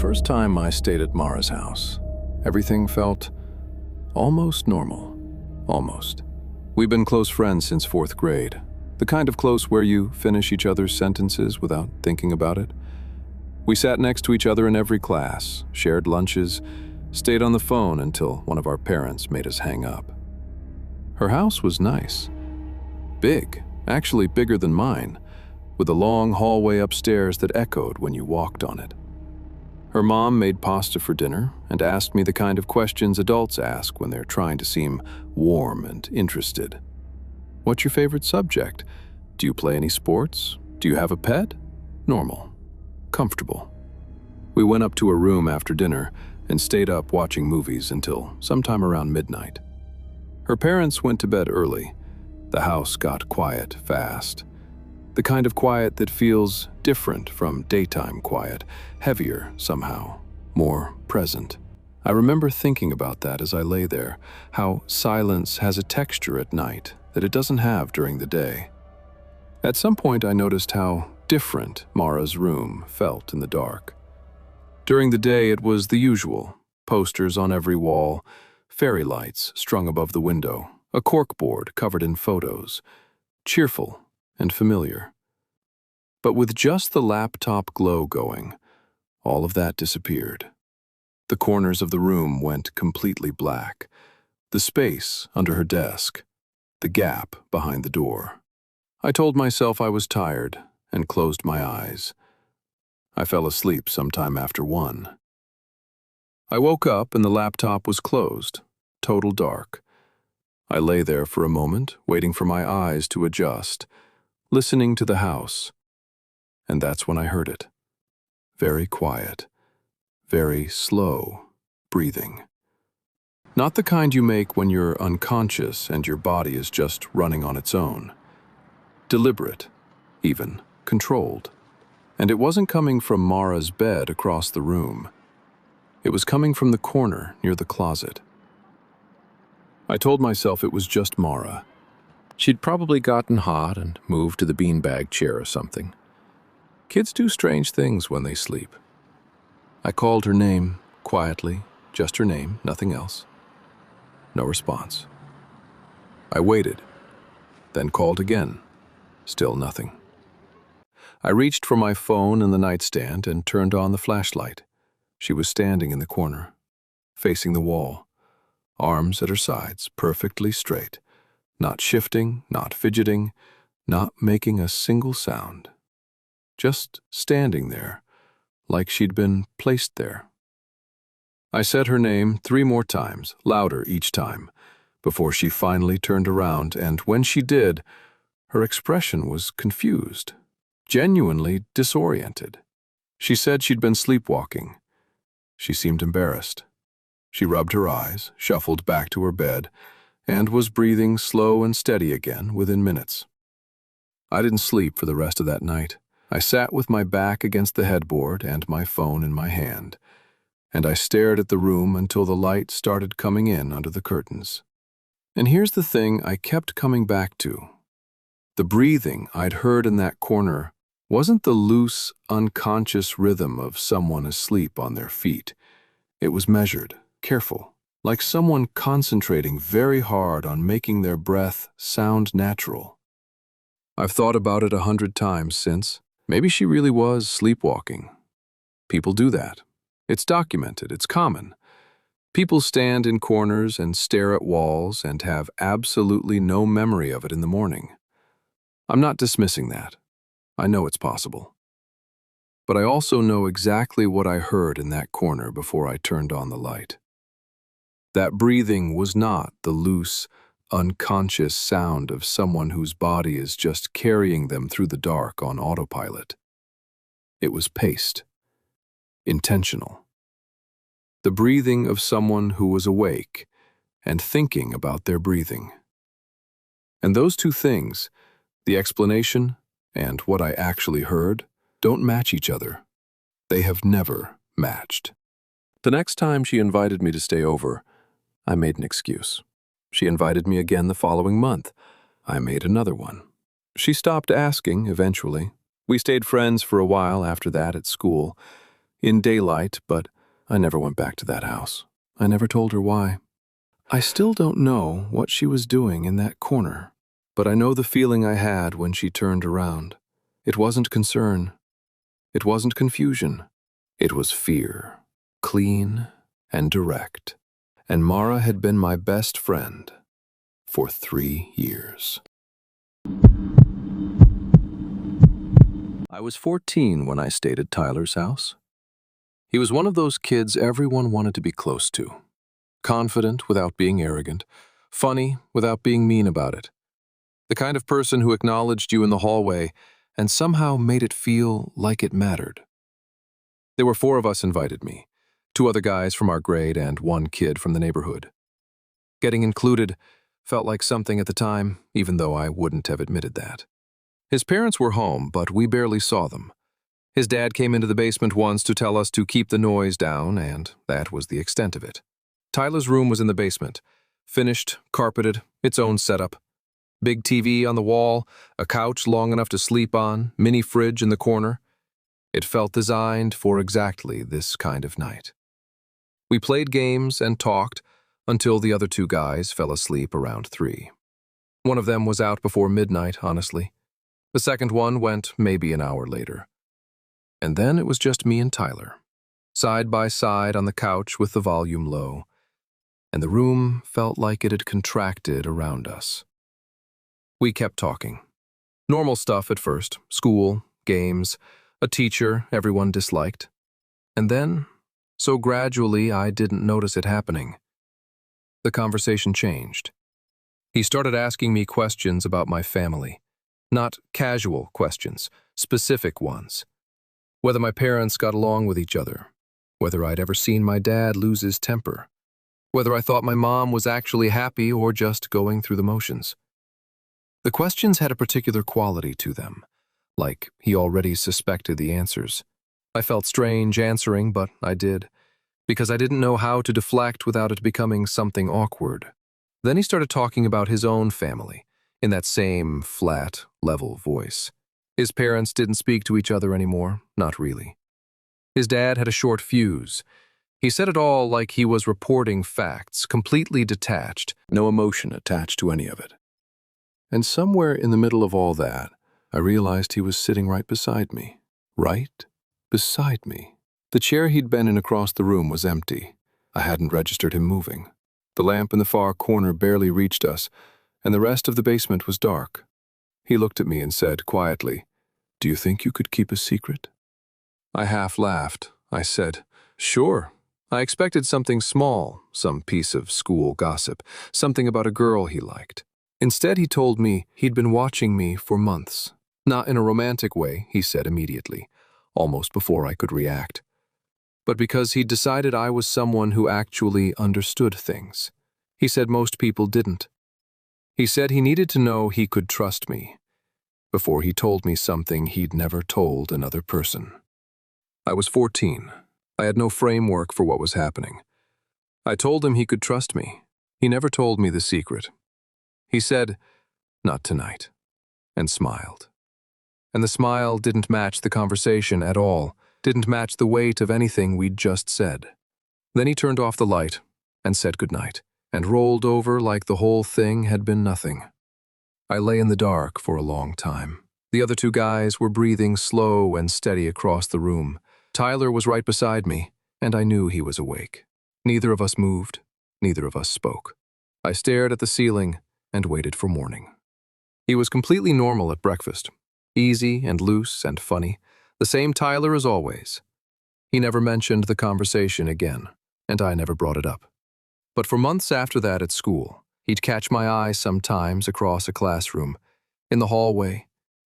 first time I stayed at Mara's house, everything felt almost normal. Almost. We've been close friends since 4th grade, the kind of close where you finish each other's sentences without thinking about it. We sat next to each other in every class, shared lunches, stayed on the phone until one of our parents made us hang up. Her house was nice. Big, actually bigger than mine, with a long hallway upstairs that echoed when you walked on it. Her mom made pasta for dinner and asked me the kind of questions adults ask when they're trying to seem warm and interested. What's your favorite subject? Do you play any sports? Do you have a pet? Normal. Comfortable. We went up to her room after dinner and stayed up watching movies until sometime around midnight. Her parents went to bed early. The house got quiet fast. The kind of quiet that feels different from daytime quiet, heavier somehow, more present. I remember thinking about that as I lay there, how silence has a texture at night that it doesn't have during the day. At some point I noticed how different Mara's room felt in the dark. During the day it was the usual, posters on every wall, fairy lights strung above the window, a corkboard covered in photos, cheerful and familiar. But with just the laptop glow going, all of that disappeared. The corners of the room went completely black, the space under her desk, the gap behind the door. I told myself I was tired and closed my eyes. I fell asleep sometime after 1. I woke up and the laptop was closed, total dark. I lay there for a moment, waiting for my eyes to adjust, listening to the house. And that's when I heard it. Very quiet, very slow breathing. Not the kind you make when you're unconscious and your body is just running on its own. Deliberate, even controlled. And it wasn't coming from Mara's bed across the room. It was coming from the corner near the closet. I told myself it was just Mara. She'd probably gotten hot and moved to the beanbag chair or something. Kids do strange things when they sleep. I called her name quietly, just her name, nothing else. No response. I waited, then called again. Still nothing. I reached for my phone in the nightstand and turned on the flashlight. She was standing in the corner, facing the wall. Arms at her sides, perfectly straight, not shifting, not fidgeting, not making a single sound. Just standing there, like she'd been placed there. I said her name 3 more times, louder each time, before she finally turned around, and when she did, her expression was confused, genuinely disoriented. She said she'd been sleepwalking. She seemed embarrassed. She rubbed her eyes, shuffled back to her bed, and was breathing slow and steady again within minutes. I didn't sleep for the rest of that night. I sat with my back against the headboard and my phone in my hand, and I stared at the room until the light started coming in under the curtains. And here's the thing I kept coming back to. The breathing I'd heard in that corner wasn't the loose, unconscious rhythm of someone asleep on their feet. It was measured, careful, like someone concentrating very hard on making their breath sound natural. I've thought about it 100 times since. Maybe she really was sleepwalking. People do that. It's documented, it's common. People stand in corners and stare at walls and have absolutely no memory of it in the morning. I'm not dismissing that. I know it's possible. But I also know exactly what I heard in that corner before I turned on the light. That breathing was not the loose, unconscious sound of someone whose body is just carrying them through the dark on autopilot. It was paced, intentional. The breathing of someone who was awake and thinking about their breathing. And those two things, the explanation and what I actually heard, don't match each other. They have never matched. The next time she invited me to stay over, I made an excuse. She invited me again the following month. I made another one. She stopped asking eventually. We stayed friends for a while after that at school. in daylight, but I never went back to that house. I never told her why. I still don't know what she was doing in that corner, but I know the feeling I had when she turned around. It wasn't concern. It wasn't confusion. It was fear, clean and direct. And Mara had been my best friend for 3 years. I was 14 when I stayed at Tyler's house. He was one of those kids everyone wanted to be close to. Confident without being arrogant, funny without being mean about it. The kind of person who acknowledged you in the hallway and somehow made it feel like it mattered. There were 4 of us invited me, 2 other guys from our grade and 1 kid from the neighborhood. Getting included felt like something at the time, even though I wouldn't have admitted that. His parents were home, but we barely saw them. His dad came into the basement once to tell us to keep the noise down, and that was the extent of it. Tyler's room was in the basement, finished, carpeted, its own setup. Big TV on the wall, a couch long enough to sleep on, mini fridge in the corner. It felt designed for exactly this kind of night. We played games and talked until the other 2 guys fell asleep around 3. One of them was out before midnight, honestly. The second one went maybe an hour later. And then it was just me and Tyler, side by side on the couch with the volume low, and the room felt like it had contracted around us. We kept talking. Normal stuff at first, school, games, a teacher everyone disliked. And then, so gradually I didn't notice it happening. The conversation changed. He started asking me questions about my family. Not casual questions, specific ones. Whether my parents got along with each other, whether I'd ever seen my dad lose his temper, whether I thought my mom was actually happy or just going through the motions. The questions had a particular quality to them, like he already suspected the answers. I felt strange answering, but I did, because I didn't know how to deflect without it becoming something awkward. Then he started talking about his own family, in that same flat, level voice. His parents didn't speak to each other anymore, not really. His dad had a short fuse. He said it all like he was reporting facts, completely detached, no emotion attached to any of it. And somewhere in the middle of all that, I realized he was sitting right beside me. Right beside me. The chair he'd been in across the room was empty. I hadn't registered him moving. The lamp in the far corner barely reached us, and the rest of the basement was dark. He looked at me and said quietly, "Do you think you could keep a secret?" I half laughed. I said, "Sure." I expected something small, some piece of school gossip, something about a girl he liked. Instead, he told me he'd been watching me for months. Not in a romantic way, he said immediately, almost before I could react, but because he'd decided I was someone who actually understood things. He said most people didn't. He said he needed to know he could trust me before he told me something he'd never told another person. I was 14. I had no framework for what was happening. I told him he could trust me. He never told me the secret. He said, "Not tonight," and smiled. And the smile didn't match the conversation at all, didn't match the weight of anything we'd just said. Then he turned off the light and said goodnight, and rolled over like the whole thing had been nothing. I lay in the dark for a long time. The other 2 guys were breathing slow and steady across the room. Tyler was right beside me, and I knew he was awake. Neither of us moved, neither of us spoke. I stared at the ceiling and waited for morning. He was completely normal at breakfast, easy and loose and funny, the same Tyler as always. He never mentioned the conversation again, and I never brought it up. But for months after that at school, he'd catch my eye sometimes across a classroom, in the hallway,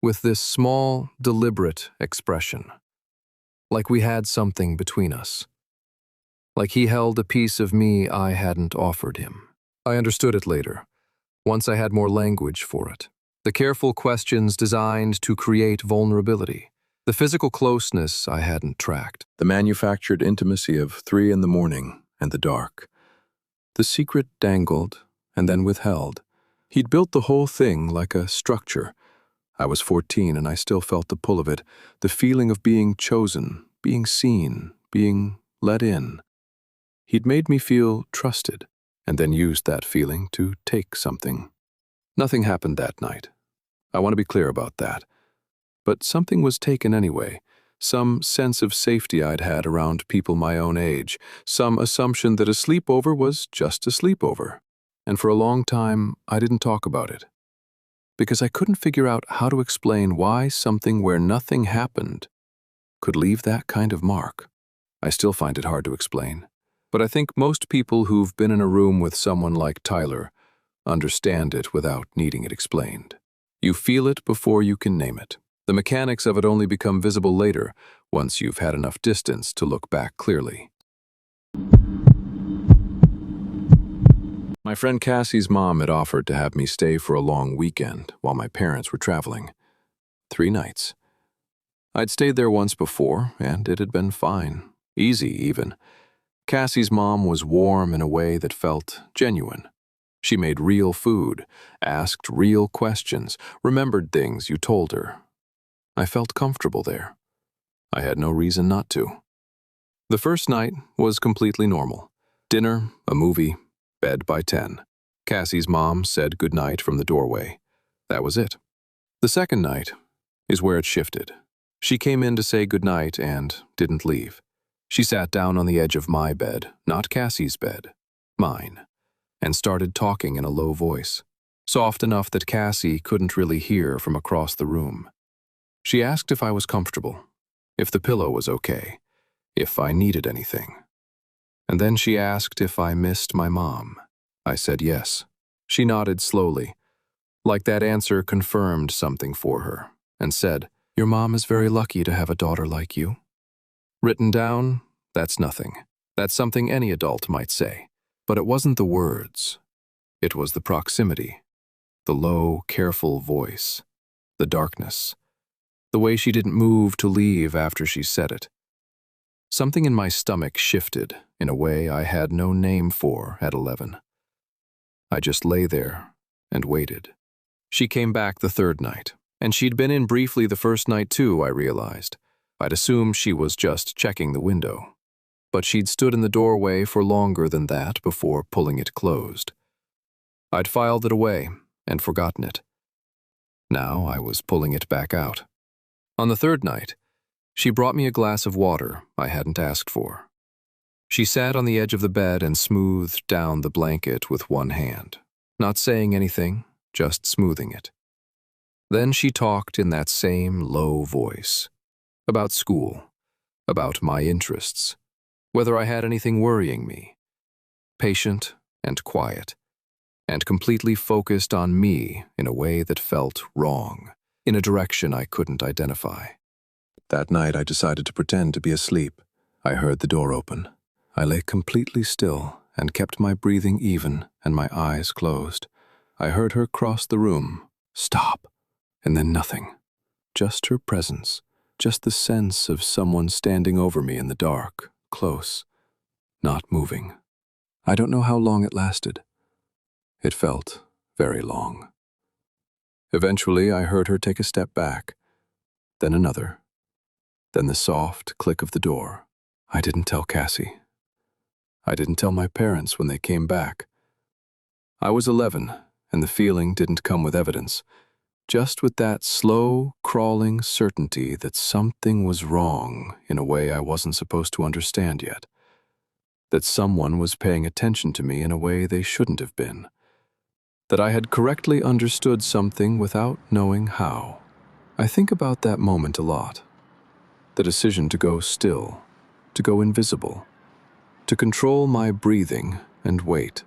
with this small, deliberate expression. Like we had something between us. Like he held a piece of me I hadn't offered him. I understood it later, once I had more language for it. The careful questions designed to create vulnerability. The physical closeness I hadn't tracked. The manufactured intimacy of 3 in the morning and the dark. The secret dangled and then withheld. He'd built the whole thing like a structure. I was 14 and I still felt the pull of it, the feeling of being chosen, being seen, being let in. He'd made me feel trusted, and then used that feeling to take something. Nothing happened that night. I want to be clear about that. But something was taken anyway. Some sense of safety I'd had around people my own age. Some assumption that a sleepover was just a sleepover. And for a long time, I didn't talk about it. Because I couldn't figure out how to explain why something where nothing happened could leave that kind of mark. I still find it hard to explain. But I think most people who've been in a room with someone like Tyler understand it without needing it explained. You feel it before you can name it. The mechanics of it only become visible later, once you've had enough distance to look back clearly. My friend Cassie's mom had offered to have me stay for a long weekend while my parents were traveling. 3 nights. I'd stayed there once before, and it had been fine. Easy, even. Cassie's mom was warm in a way that felt genuine. She made real food, asked real questions, remembered things you told her. I felt comfortable there. I had no reason not to. The first night was completely normal. Dinner, a movie, bed by 10. Cassie's mom said goodnight from the doorway. That was it. The second night is where it shifted. She came in to say goodnight and didn't leave. She sat down on the edge of my bed, not Cassie's bed, mine, and started talking in a low voice, soft enough that Cassie couldn't really hear from across the room. She asked if I was comfortable, if the pillow was okay, if I needed anything. And then she asked if I missed my mom. I said yes. She nodded slowly, like that answer confirmed something for her, and said, "Your mom is very lucky to have a daughter like you." Written down, that's nothing. That's something any adult might say. But it wasn't the words. It was the proximity, the low, careful voice, the darkness, the way she didn't move to leave after she said it. Something in my stomach shifted in a way I had no name for at 11. I just lay there and waited. She came back the third night, and she'd been in briefly the first night too, I realized. I'd assumed she was just checking the window. But she'd stood in the doorway for longer than that before pulling it closed. I'd filed it away and forgotten it. Now I was pulling it back out. On the third night, she brought me a glass of water I hadn't asked for. She sat on the edge of the bed and smoothed down the blanket with one hand, not saying anything, just smoothing it. Then she talked in that same low voice. About school, about my interests, whether I had anything worrying me. Patient and quiet, and completely focused on me in a way that felt wrong, in a direction I couldn't identify. That night I decided to pretend to be asleep. I heard the door open. I lay completely still and kept my breathing even and my eyes closed. I heard her cross the room, stop, and then nothing. Just her presence. Just the sense of someone standing over me in the dark, close, not moving. I don't know how long it lasted. It felt very long. Eventually, I heard her take a step back, then another, then the soft click of the door. I didn't tell Cassie. I didn't tell my parents when they came back. I was 11, and the feeling didn't come with evidence. Just with that slow, crawling certainty that something was wrong in a way I wasn't supposed to understand yet. That someone was paying attention to me in a way they shouldn't have been. That I had correctly understood something without knowing how. I think about that moment a lot. The decision to go still, to go invisible, to control my breathing and wait.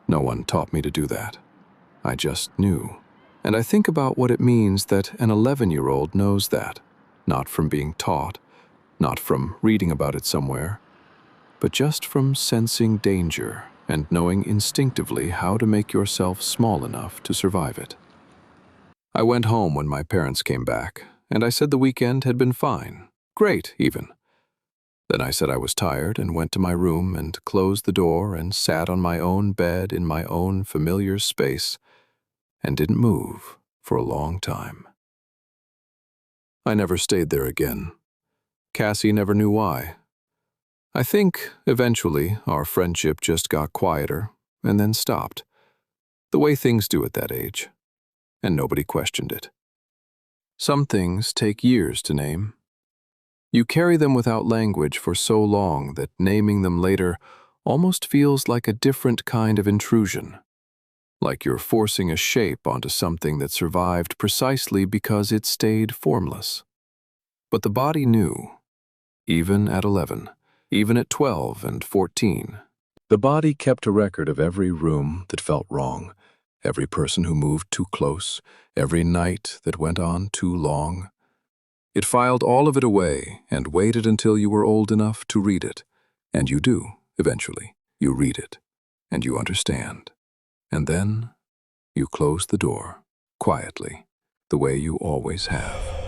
No one taught me to do that. I just knew. And I think about what it means that an 11-year-old knows that, not from being taught, not from reading about it somewhere, but just from sensing danger and knowing instinctively how to make yourself small enough to survive it. I went home when my parents came back, and I said the weekend had been fine, great even. Then I said I was tired and went to my room and closed the door and sat on my own bed in my own familiar space, and didn't move for a long time. I never stayed there again. Cassie never knew why. I think, eventually, our friendship just got quieter and then stopped, the way things do at that age, and nobody questioned it. Some things take years to name. You carry them without language for so long that naming them later almost feels like a different kind of intrusion, like you're forcing a shape onto something that survived precisely because it stayed formless. But the body knew, even at 11, even at 12 and 14. The body kept a record of every room that felt wrong, every person who moved too close, every night that went on too long. It filed all of it away and waited until you were old enough to read it. And you do, eventually. You read it, and you understand. And then you close the door, quietly, the way you always have.